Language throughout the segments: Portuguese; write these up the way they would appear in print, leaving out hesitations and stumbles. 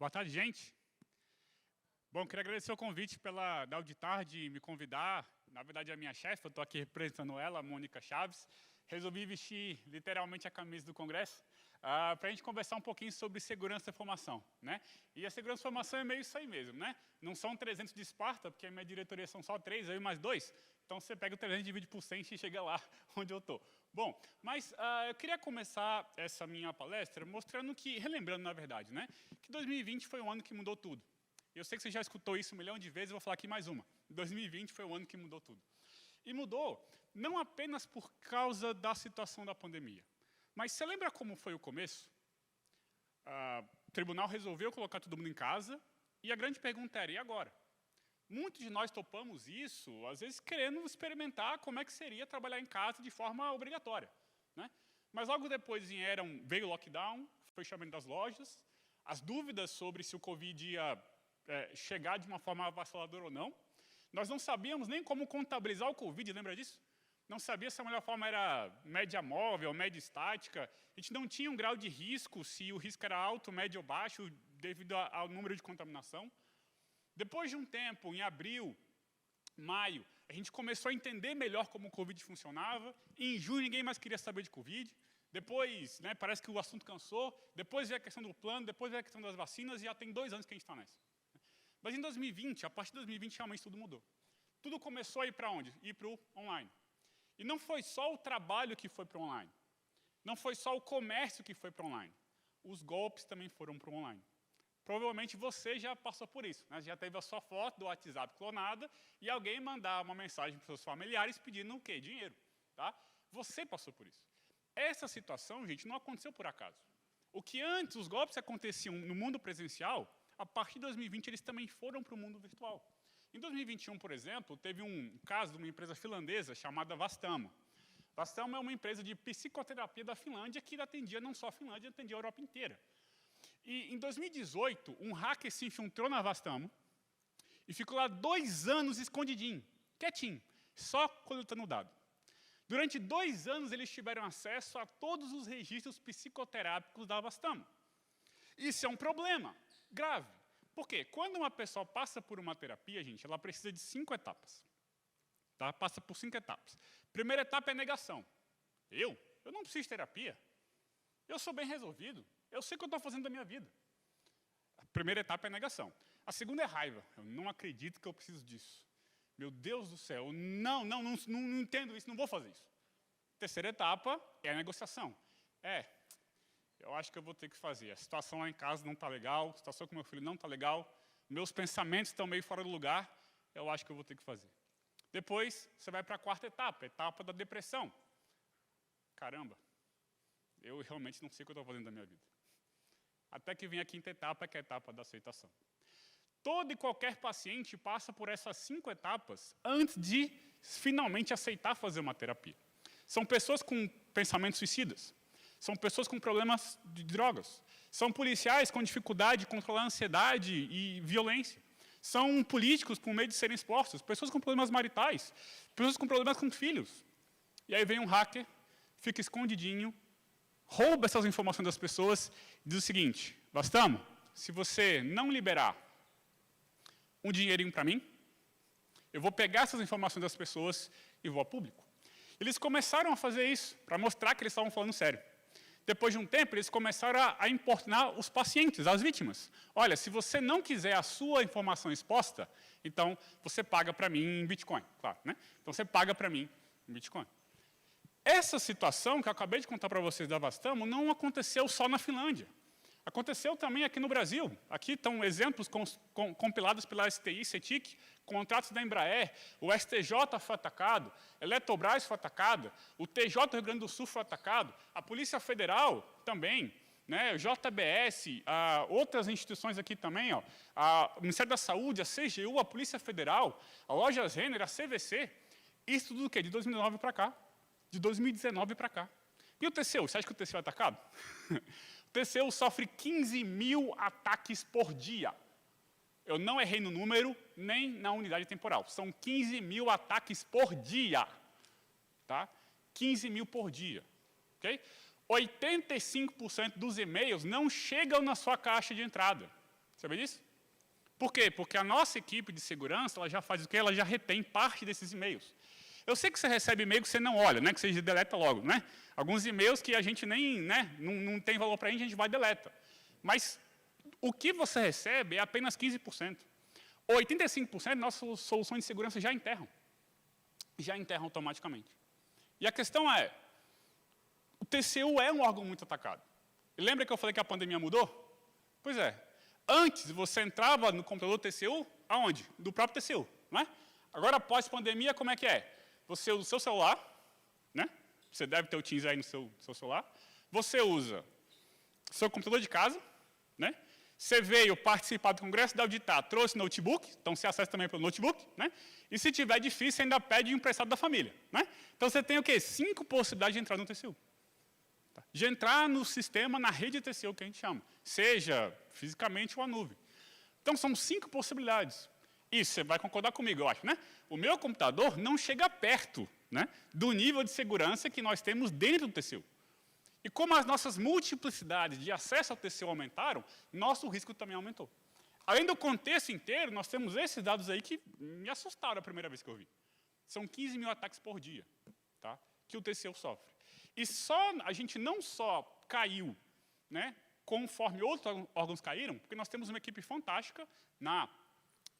Boa tarde, gente. Bom, queria agradecer o convite da Auditar de me convidar. Na verdade, é a minha chefe, eu estou aqui representando ela, a Mônica Chaves. Resolvi vestir literalmente a camisa do Congresso para a gente conversar um pouquinho sobre segurança da informação, né? E a segurança da informação é meio isso aí mesmo, né? Não são 300 de Esparta, porque a minha diretoria são só 3, eu e mais 2. Então, você pega o 300 e divide por 100 e chega lá onde eu estou. Bom, mas eu queria começar essa minha palestra mostrando que, relembrando, na verdade, né? Que 2020 foi um ano que mudou tudo. Eu sei que você já escutou isso 1 milhão de vezes, eu vou falar aqui mais uma. 2020 foi o ano que mudou tudo. E mudou não apenas por causa da situação da pandemia. Mas você lembra como foi o começo? O tribunal resolveu colocar todo mundo em casa, e a grande pergunta era, e agora? Muitos de nós topamos isso, às vezes querendo experimentar como é que seria trabalhar em casa de forma obrigatória, né? Mas logo depois veio o lockdown, fechamento das lojas, as dúvidas sobre se o Covid ia chegar de uma forma avassaladora ou não. Nós não sabíamos nem como contabilizar o Covid, lembra disso? Não sabia se a melhor forma era média móvel, média estática. A gente não tinha um grau de risco, se o risco era alto, médio ou baixo, devido ao número de contaminação. Depois de um tempo, em abril, maio, a gente começou a entender melhor como o Covid funcionava. Em junho, ninguém mais queria saber de Covid. Depois, né, parece que o assunto cansou. Depois veio a questão do plano, depois veio a questão das vacinas, e já tem 2 anos que a gente está nessa. Mas em 2020, a partir de 2020, realmente tudo mudou. Tudo começou a ir para onde? Ir para o online. E não foi só o trabalho que foi para o online. Não foi só o comércio que foi para o online. Os golpes também foram para o online. Provavelmente você já passou por isso, né? Já teve a sua foto do WhatsApp clonada e alguém mandar uma mensagem para os seus familiares pedindo o quê? Dinheiro. Tá? Você passou por isso. Essa situação, gente, não aconteceu por acaso. O que antes os golpes aconteciam no mundo presencial, a partir de 2020 eles também foram para o mundo virtual. Em 2021, por exemplo, teve um caso de uma empresa finlandesa chamada Vastamo. Vastamo é uma empresa de psicoterapia da Finlândia que atendia não só a Finlândia, atendia a Europa inteira. E em 2018, um hacker se infiltrou na Vastamo e ficou lá 2 anos escondidinho, quietinho, só coletando dado. Durante 2 anos, eles tiveram acesso a todos os registros psicoterápicos da Vastamo. Isso é um problema grave. Por quê? Quando uma pessoa passa por uma terapia, gente, ela precisa de 5 etapas. Tá? Passa por 5 etapas. Primeira etapa é negação. Eu não preciso de terapia. Eu sou bem resolvido. Eu sei o que eu estou fazendo da minha vida. A primeira etapa é negação. A segunda é raiva. Eu não acredito que eu preciso disso. Meu Deus do céu, não entendo isso, não vou fazer isso. Terceira etapa é a negociação. Eu acho que eu vou ter que fazer. A situação lá em casa não está legal, a situação com meu filho não está legal, meus pensamentos estão meio fora do lugar, eu acho que eu vou ter que fazer. Depois, você vai para a 4ª etapa, a etapa da depressão. Caramba, eu realmente não sei o que eu estou fazendo da minha vida. Até que vem a 5ª etapa, que é a etapa da aceitação. Todo e qualquer paciente passa por essas 5 etapas antes de finalmente aceitar fazer uma terapia. São pessoas com pensamentos suicidas. São pessoas com problemas de drogas. São policiais com dificuldade de controlar a ansiedade e violência. São políticos com medo de serem expostos. Pessoas com problemas maritais. Pessoas com problemas com filhos. E aí vem um hacker, fica escondidinho, rouba essas informações das pessoas e diz o seguinte: Vastamo, se você não liberar um dinheirinho para mim, eu vou pegar essas informações das pessoas e vou a público. Eles começaram a fazer isso para mostrar que eles estavam falando sério. Depois de um tempo, eles começaram a importunar os pacientes, as vítimas. Olha, se você não quiser a sua informação exposta, então você paga para mim em Bitcoin, claro, né? Então você paga para mim em Bitcoin. Essa situação que eu acabei de contar para vocês da Vastamo não aconteceu só na Finlândia. Aconteceu também aqui no Brasil. Aqui estão exemplos compilados pela STI, CETIC, contratos da Embraer, o STJ foi atacado, a Eletrobras foi atacada, o TJ do Rio Grande do Sul foi atacado, a Polícia Federal também, né, o JBS, outras instituições aqui também, ó, o Ministério da Saúde, a CGU, a Polícia Federal, a Lojas Renner, a CVC. Isso tudo do quê? De 2009 para cá. De 2019 para cá. E o TCU? Você acha que o TCU é atacado? O TCU sofre 15 mil ataques por dia. Eu não errei no número, nem na unidade temporal. São 15 mil ataques por dia. Tá? 15 mil por dia. Okay? 85% dos e-mails não chegam na sua caixa de entrada. Sabia disso? Por quê? Porque a nossa equipe de segurança, ela já faz o quê? Ela já retém parte desses e-mails. Eu sei que você recebe e-mail que você não olha, né? Que você deleta logo, né? Alguns e-mails que a gente nem, né? Não tem valor para a gente vai e deleta. Mas o que você recebe é apenas 15%. 85% nossas soluções de segurança já enterram. Já enterram automaticamente. E a questão é, o TCU é um órgão muito atacado. E lembra que eu falei que a pandemia mudou? Pois é. Antes, você entrava no computador do TCU, aonde? Do próprio TCU, não é? Agora, após-pandemia, como é que é? Você usa o seu celular, né? Você deve ter o Teams aí no seu celular. Você usa seu computador de casa, né? Você veio participar do congresso da Auditar, trouxe notebook, então você acessa também pelo notebook, né? E se tiver difícil, você ainda pede emprestado da família, né? Então você tem o quê? 5 possibilidades de entrar no TCU. De entrar no sistema, na rede TCU, que a gente chama, seja fisicamente ou a nuvem. Então, são 5 possibilidades. E você vai concordar comigo, eu acho, né? O meu computador não chega perto, né, do nível de segurança que nós temos dentro do TCU. E como as nossas multiplicidades de acesso ao TCU aumentaram, nosso risco também aumentou. Além do contexto inteiro, nós temos esses dados aí que me assustaram a primeira vez que eu vi. São 15 mil ataques por dia, tá, que o TCU sofre. E a gente não só caiu, né, conforme outros órgãos caíram, porque nós temos uma equipe fantástica na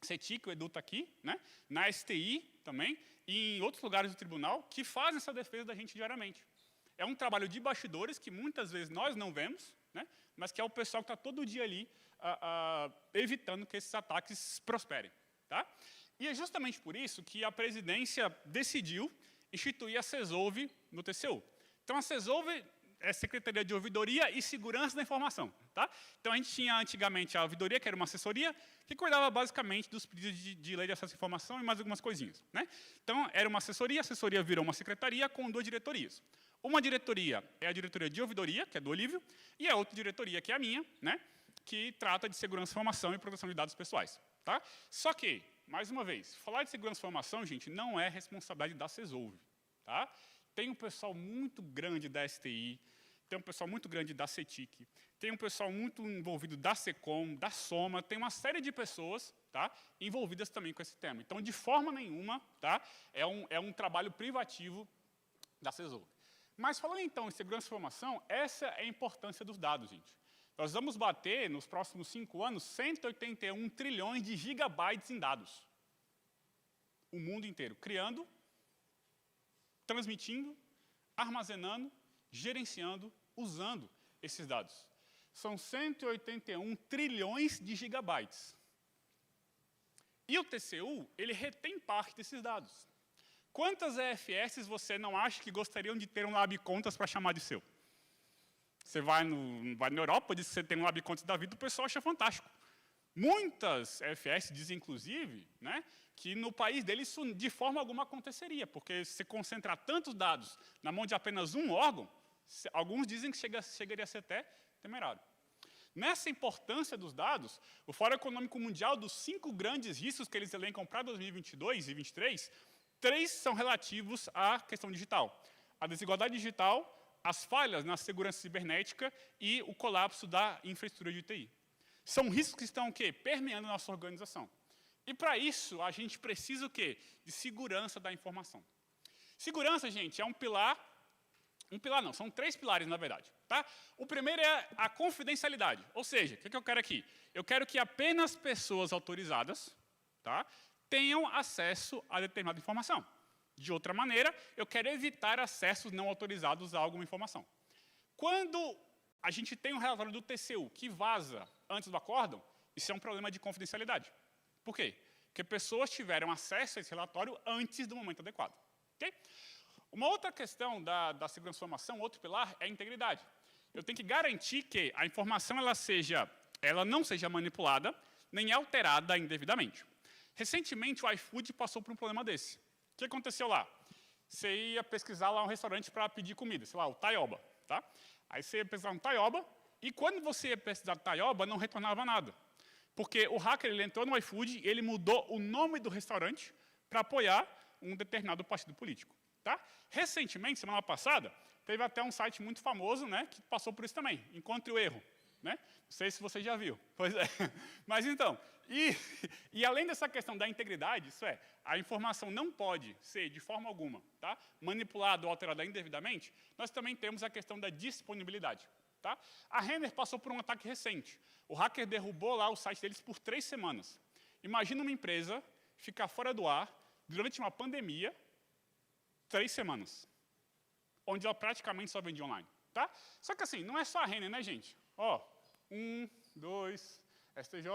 CETIC, o Edu está aqui, né, na STI também, e em outros lugares do tribunal, que fazem essa defesa da gente diariamente. É um trabalho de bastidores que muitas vezes nós não vemos, né, mas que é o pessoal que está todo dia ali evitando que esses ataques prosperem. Tá? E é justamente por isso que a presidência decidiu instituir a CESOV no TCU. Então, a CESOV é Secretaria de Ouvidoria e Segurança da Informação. Tá? Então, a gente tinha antigamente a ouvidoria, que era uma assessoria, que cuidava basicamente dos pedidos de lei de acesso à informação e mais algumas coisinhas. Né? Então, era uma assessoria, a assessoria virou uma secretaria com 2 diretorias. Uma diretoria é a diretoria de ouvidoria, que é do Olívio, e a outra diretoria, que é a minha, né, que trata de segurança da informação e proteção de dados pessoais. Tá? Só que, mais uma vez, falar de segurança da informação, gente, não é responsabilidade da CESOV. Tá? Tem um pessoal muito grande da STI, tem um pessoal muito grande da CETIC, tem um pessoal muito envolvido da SECOM, da SOMA, tem uma série de pessoas, tá, envolvidas também com esse tema. Então, de forma nenhuma, tá, é um trabalho privativo da CESOV. Mas, falando então em segurança da informação, essa é a importância dos dados, gente. Nós vamos bater, nos próximos 5 anos, 181 trilhões de gigabytes em dados. O mundo inteiro, criando, transmitindo, armazenando, gerenciando, usando esses dados. São 181 trilhões de gigabytes. E o TCU, ele retém parte desses dados. Quantas EFS você não acha que gostariam de ter um LabContas para chamar de seu? Você vai na Europa, diz que você tem um LabContas da vida, o pessoal acha fantástico. Muitas EFS dizem, inclusive, né, que no país deles isso de forma alguma aconteceria, porque se concentrar tantos dados na mão de apenas um órgão, alguns dizem que chegaria a ser até temerário. Nessa importância dos dados, o Fórum Econômico Mundial, dos 5 grandes riscos que eles elencam para 2022 e 2023, 3 são relativos à questão digital. A desigualdade digital, as falhas na segurança cibernética e o colapso da infraestrutura de TI. São riscos que estão o quê? Permeando a nossa organização. E, para isso, a gente precisa o quê? De segurança da informação. Segurança, gente, é um pilar não, são 3 pilares, na verdade. Tá? O primeiro é a confidencialidade. Ou seja, o que eu quero aqui? Eu quero que apenas pessoas autorizadas, tá, tenham acesso a determinada informação. De outra maneira, eu quero evitar acessos não autorizados a alguma informação. Quando a gente tem um relatório do TCU que vaza antes do acórdão, isso é um problema de confidencialidade. Por quê? Porque pessoas tiveram acesso a esse relatório antes do momento adequado. Okay? Uma outra questão da segurança da informação, outro pilar, é a integridade. Eu tenho que garantir que a informação ela não seja manipulada nem alterada indevidamente. Recentemente, o iFood passou por um problema desse. O que aconteceu lá? Você ia pesquisar lá um restaurante para pedir comida, sei lá, o Taioba. Tá? Aí você ia pesquisar um Taioba, e quando você ia pesquisar Taioba, não retornava nada. Porque o hacker ele entrou no iFood e ele mudou o nome do restaurante para apoiar um determinado partido político. Tá? Recentemente, semana passada, teve até um site muito famoso, né, que passou por isso também, Encontre o Erro. né? Não sei se você já viu. Pois é. Mas então, e além dessa questão da integridade, isso é, a informação não pode ser, de forma alguma, tá, manipulada ou alterada indevidamente, nós também temos a questão da disponibilidade. Tá? A Renner passou por um ataque recente. O hacker derrubou lá o site deles por 3 semanas. Imagina uma empresa ficar fora do ar durante uma pandemia, 3 semanas, onde ela praticamente só vendia online. Tá? Só que assim, não é só a Renner, né, gente? Ó, 1, 2, STJ,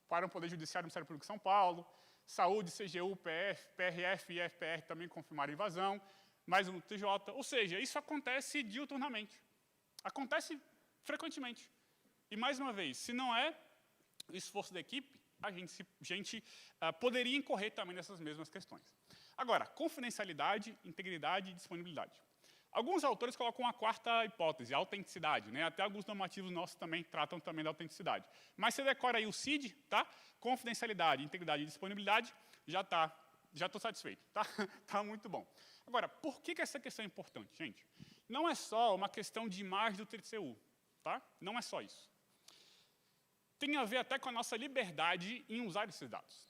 para o Poder Judiciário do Ministério Público de São Paulo, Saúde, CGU, PF, PRF e FPR também confirmaram a invasão, mais um TJ. Ou seja, isso acontece diuturnamente. Acontece frequentemente. E, mais uma vez, se não é o esforço da equipe, a gente poderia incorrer também nessas mesmas questões. Agora, confidencialidade, integridade e disponibilidade. Alguns autores colocam a quarta hipótese, a autenticidade, né? Até alguns normativos nossos também tratam também da autenticidade. Mas você decora aí o CID, tá? Confidencialidade, integridade e disponibilidade, já estou satisfeito, tá? Tá muito bom. Agora, por que essa questão é importante, gente? Não é só uma questão de imagem do TCU, tá? Não é só isso. Tem a ver até com a nossa liberdade em usar esses dados.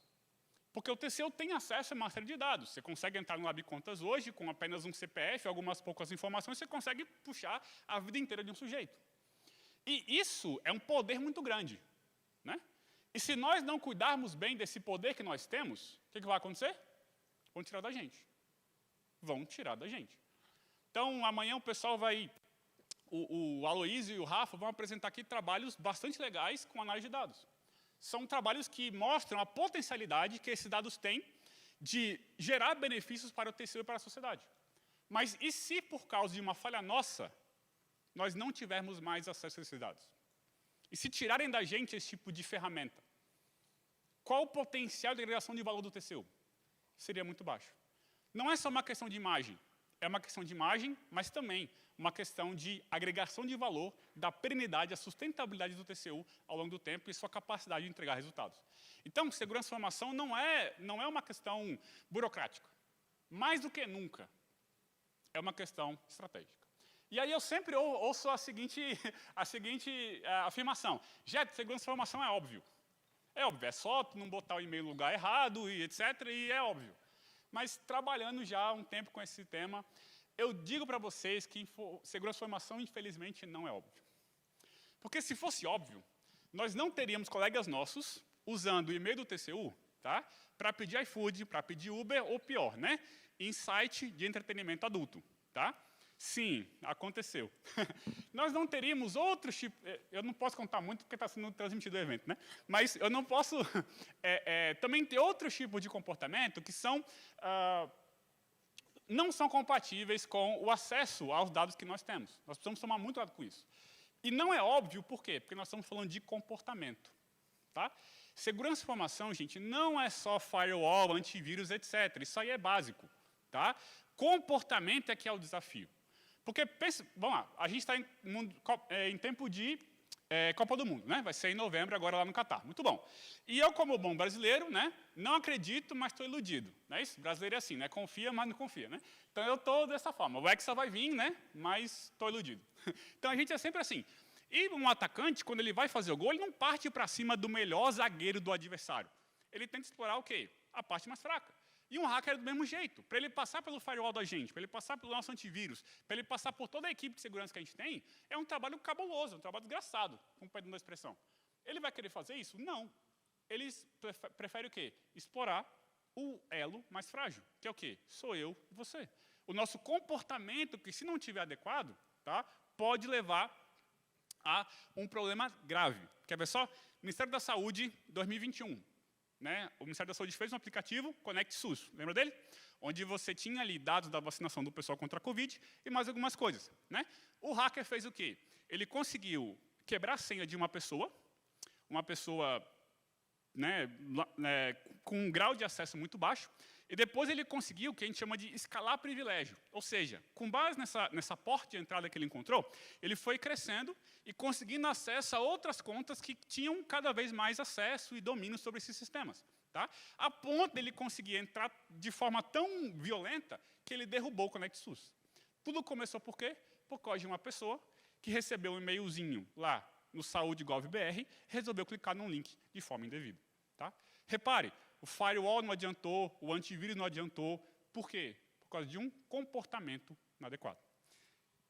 Porque o TCU tem acesso a uma série de dados. Você consegue entrar no LabContas hoje, com apenas um CPF, algumas poucas informações, você consegue puxar a vida inteira de um sujeito. E isso é um poder muito grande, né? E se nós não cuidarmos bem desse poder que nós temos, o que vai acontecer? Vão tirar da gente. Vão tirar da gente. Então, amanhã o pessoal vai... O Aloysio e o Rafa vão apresentar aqui trabalhos bastante legais com análise de dados. São trabalhos que mostram a potencialidade que esses dados têm de gerar benefícios para o TCU e para a sociedade. Mas e se, por causa de uma falha nossa, nós não tivermos mais acesso a esses dados? E se tirarem da gente esse tipo de ferramenta? Qual o potencial de agregação de valor do TCU? Seria muito baixo. Não é só uma questão de imagem. É uma questão de imagem, mas também uma questão de agregação de valor, da perenidade, a sustentabilidade do TCU ao longo do tempo e sua capacidade de entregar resultados. Então, segurança e informação não é uma questão burocrática. Mais do que nunca, é uma questão estratégica. E aí eu sempre ouço a seguinte afirmação. Jet, segurança e informação é óbvio. É óbvio, é só tu não botar o e-mail no lugar errado, e etc., e é óbvio. Mas trabalhando já há um tempo com esse tema, eu digo para vocês que segurança e informação, infelizmente, não é óbvio. Porque se fosse óbvio, nós não teríamos colegas nossos usando o e-mail do TCU, tá, para pedir iFood, para pedir Uber, ou pior, né, em site de entretenimento adulto. Tá? Sim, aconteceu. Nós não teríamos outros tipos... Eu não posso contar muito porque está sendo transmitido o evento, né? Mas eu não posso também ter outros tipos de comportamento que não são compatíveis com o acesso aos dados que nós temos. Nós precisamos tomar muito cuidado com isso. E não é óbvio por quê? Porque nós estamos falando de comportamento. Tá? Segurança de informação, gente, não é só firewall, antivírus, etc. Isso aí é básico. Tá? Comportamento é que é o desafio. Porque, pensa, vamos lá, a gente está em tempo de Copa do Mundo, né? Vai ser em novembro, agora lá no Catar. Muito bom. E eu, como bom brasileiro, né, não acredito, mas estou iludido. Não é isso? Brasileiro é assim, né? Confia, mas não confia. Né? Então, eu estou dessa forma. O Hexa vai vir, né? Mas estou iludido. Então, a gente é sempre assim. E um atacante, quando ele vai fazer o gol, ele não parte para cima do melhor zagueiro do adversário. Ele tenta explorar o quê? A parte mais fraca. E um hacker é do mesmo jeito. Para ele passar pelo firewall da gente, para ele passar pelo nosso antivírus, para ele passar por toda a equipe de segurança que a gente tem, é um trabalho cabuloso, um trabalho desgraçado, com perdão da expressão. Ele vai querer fazer isso? Não. Eles preferem o quê? Explorar o elo mais frágil, que é o quê? Sou eu e você. O nosso comportamento, que se não estiver adequado, tá, pode levar a um problema grave. Quer ver só? Ministério da Saúde, 2021. Né? O Ministério da Saúde fez um aplicativo, Conect SUS, lembra dele? Onde você tinha ali dados da vacinação do pessoal contra a Covid e mais algumas coisas. Né? O hacker fez o quê? Ele conseguiu quebrar a senha de uma pessoa né, com um grau de acesso muito baixo, e depois ele conseguiu o que a gente chama de escalar privilégio. Ou seja, com base nessa porta de entrada que ele encontrou, ele foi crescendo e conseguindo acesso a outras contas que tinham cada vez mais acesso e domínio sobre esses sistemas. Tá? A ponto de ele conseguir entrar de forma tão violenta que ele derrubou o Conect SUS. Tudo começou por quê? Por causa de uma pessoa que recebeu um e-mailzinho lá no Saúde.gov.br, resolveu clicar num link de forma indevida. Tá? Repare, o firewall não adiantou, o antivírus não adiantou. Por quê? Por causa de um comportamento inadequado.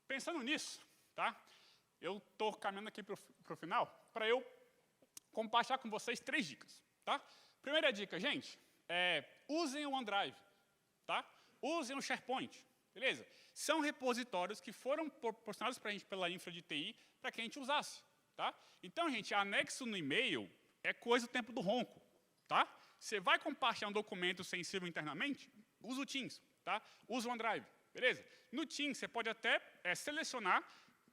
Pensando nisso, tá? Eu estou caminhando aqui para o final, para eu compartilhar com vocês 3 dicas. Tá? Primeira dica, gente, usem o OneDrive. Tá? Usem o SharePoint. Beleza? São repositórios que foram proporcionados para a gente pela infra de TI para que a gente usasse. Tá? Então, gente, anexo no e-mail é coisa do tempo do ronco. Tá? Você vai compartilhar um documento sensível internamente? Usa o Teams. Tá? Usa o OneDrive. Beleza? No Teams, você pode até selecionar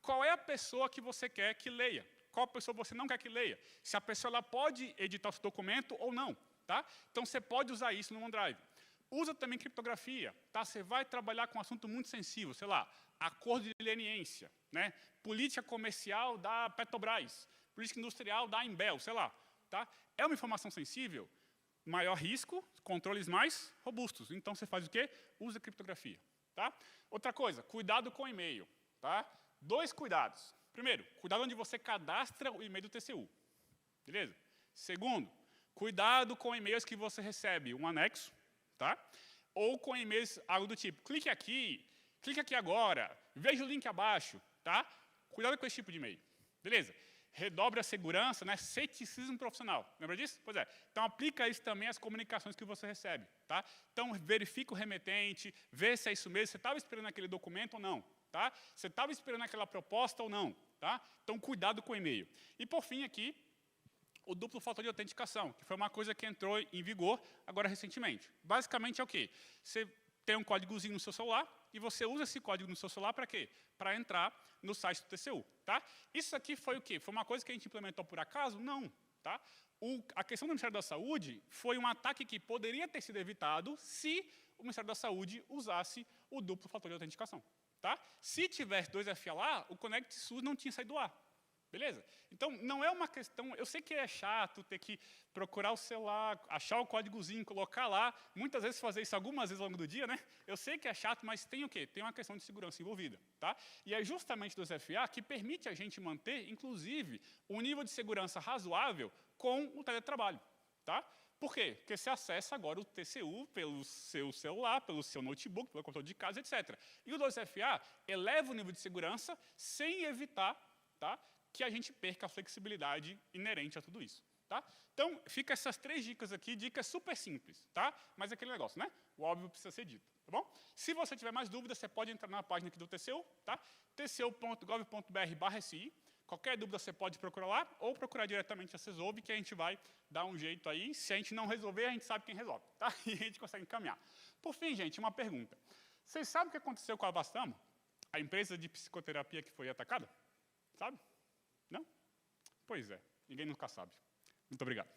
qual é a pessoa que você quer que leia. Qual pessoa você não quer que leia. Se a pessoa ela pode editar o seu documento ou não. Tá? Então, você pode usar isso no OneDrive. Usa também criptografia. Tá? Você vai trabalhar com um assunto muito sensível, sei lá, acordo de leniência, né? Política comercial da Petrobras, política industrial da Imbel, sei lá. Tá? É uma informação sensível, maior risco, controles mais robustos. Então, você faz o quê? Usa criptografia. Tá? Outra coisa, cuidado com o e-mail. Tá? 2 cuidados. Primeiro, cuidado onde você cadastra o e-mail do TCU. Beleza? Segundo, cuidado com e-mails que você recebe um anexo, tá? Ou com e-mails algo do tipo, clique aqui agora, veja o link abaixo. Tá? Cuidado com esse tipo de e-mail. Beleza? Redobre a segurança, né? Ceticismo profissional. Lembra disso? Pois é. Então, aplica isso também às comunicações que você recebe. Tá? Então, verifica o remetente, vê se é isso mesmo, você estava esperando aquele documento ou não. Tá? Você estava esperando aquela proposta ou não. Tá? Então, cuidado com o e-mail. E, por fim, aqui, o duplo fator de autenticação, que foi uma coisa que entrou em vigor agora recentemente. Basicamente, é o quê? Você tem um códigozinho no seu celular e você usa esse código no seu celular para quê? Para entrar no site do TCU. Tá? Isso aqui foi o quê? Foi uma coisa que a gente implementou por acaso? Não. Tá? A questão do Ministério da Saúde foi um ataque que poderia ter sido evitado se o Ministério da Saúde usasse o duplo fator de autenticação. Tá? Se tivesse 2FA lá, o Connect SUS não tinha saído do ar. Beleza? Então, não é uma questão... Eu sei que é chato ter que procurar o celular, achar o códigozinho, colocar lá. Muitas vezes fazer isso algumas vezes ao longo do dia, né? Eu sei que é chato, mas tem o quê? Tem uma questão de segurança envolvida. Tá? E é justamente do FA que permite a gente manter, inclusive, um nível de segurança razoável com o teletrabalho. Tá? Por quê? Porque você acessa agora o TCU pelo seu celular, pelo seu notebook, pelo computador de casa, etc. E o 2FA eleva o nível de segurança sem evitar, tá, que a gente perca a flexibilidade inerente a tudo isso. Tá? Então, fica essas 3 dicas aqui, dicas super simples. Tá? Mas é aquele negócio, né? O óbvio precisa ser dito. Tá bom? Se você tiver mais dúvidas, você pode entrar na página aqui do TCU, tá? tcu.gov.br/SI. Qualquer dúvida você pode procurar lá, ou procurar diretamente a CESOB, que a gente vai dar um jeito aí. Se a gente não resolver, a gente sabe quem resolve. Tá? E a gente consegue encaminhar. Por fim, gente, uma pergunta. Vocês sabem o que aconteceu com a Avastamo? A empresa de psicoterapia que foi atacada? Sabe? Não? Pois é, ninguém nunca sabe. Muito obrigado.